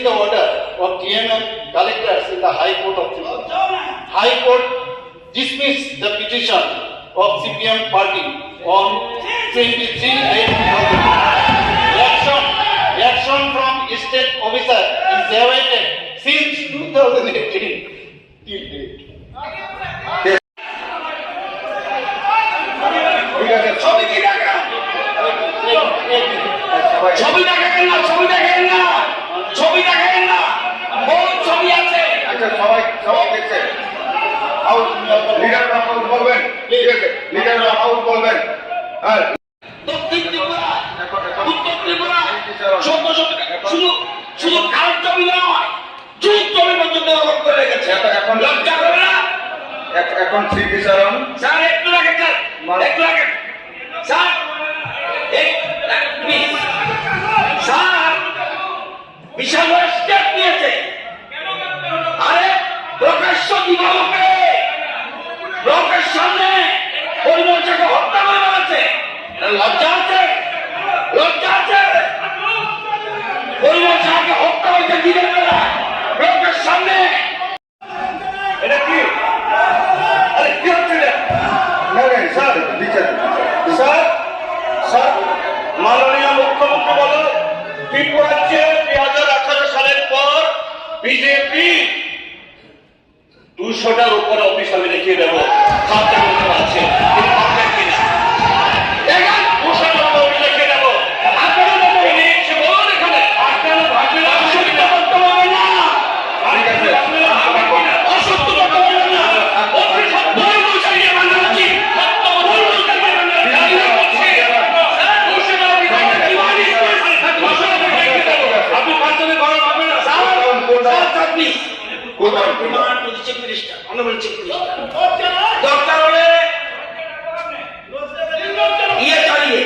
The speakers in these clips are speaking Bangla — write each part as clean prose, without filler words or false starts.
the order of TMM collectors in the High Court of Tripura. High Court dismissed the petition of CPM party on 23/8/2000. Action from state officer is awaited since 2018 till date. ছবি দেখেন না, ছবি দেখেন না, ছবি দেখেন না, বহুত ছবি আছে। আচ্ছা, সবাই দেখছে। লিডাররা হাউস বলবেন, ঠিক আছে, লিডাররা হাউস বলবেন। হ্যাঁ, দক্ষিণ ত্রিপুরা, উত্তর ত্রিপুরা, শুধু কারোর জমি নয়, যুগ জমি পর্যন্ত দখল করে রেখেছে। এখন লজ্জা করে না? এখন স্মৃতিচারণ স্যার একটু রাখেন, স্যার একটু রাখেন, স্যার প্লিজ, স্যার বিশাল স্টেপ নিয়েছে। আরে প্রকাশ্য দিবালোকে লোকের সামনে পরিমর্শকে হত্যা করে বেড়াচ্ছে। লজ্জা আছে? লজ্জা আছে? পরিমর্শকে হত্যা হইতে দিবেন না লোকের সামনে। এটা কি? আরে কি হচ্ছে এটা? না স্যার, বিচার স্যার, স্যার, মাননীয় মুখ্যমন্ত্রী বলো ত্রিপুরাজ্যে 2018 সালের পর বিজেপি 200টার উপরে অফিস আমি দেখিয়ে দেবো খাতে মতো আছে কিনা 200টার উপরে অফিস দেখিয়ে দেবো। আপনারা বলুন এখানে আপনারা ভাববেন অসত্য করতে হবে না, ঠিক আছে। অসত্য করতে হবে না, অফিস সত্য চালিয়ে বানানো উচিত, সত্য চালিয়ে বানানো আপনি পাঁচজনের ঘরে পাবেন না স্যার। দরকার হলে ইয়ে চালিয়ে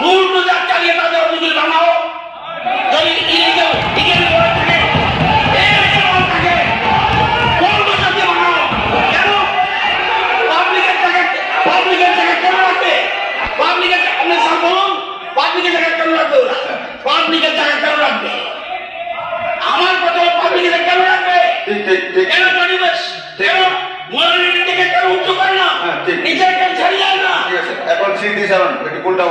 বুলডোজার চালিয়ে তাদের অভিযোগ বানাও। যদি ইলিগাল থাকে বুলডোজার দিয়ে বানাও। কেন পাবলিকের জায়গা কেন রাখবে? পাবলিকের আপনি স্যার বলুন, পাবলিকের জায়গা কেন রাখবে? ওরা পাবলিকের জায়গা কেন রাখবে? আমার কথা পাবলিকের কেন রাখবে? কেন পরিবেশ কেন মনোনীত থেকে কেন উচ্চ করে না? নিজের কাছে ছাড়িয়ে যায় না। ঠিক আছে, এখন স্মৃতিচারণ একটু কোনটা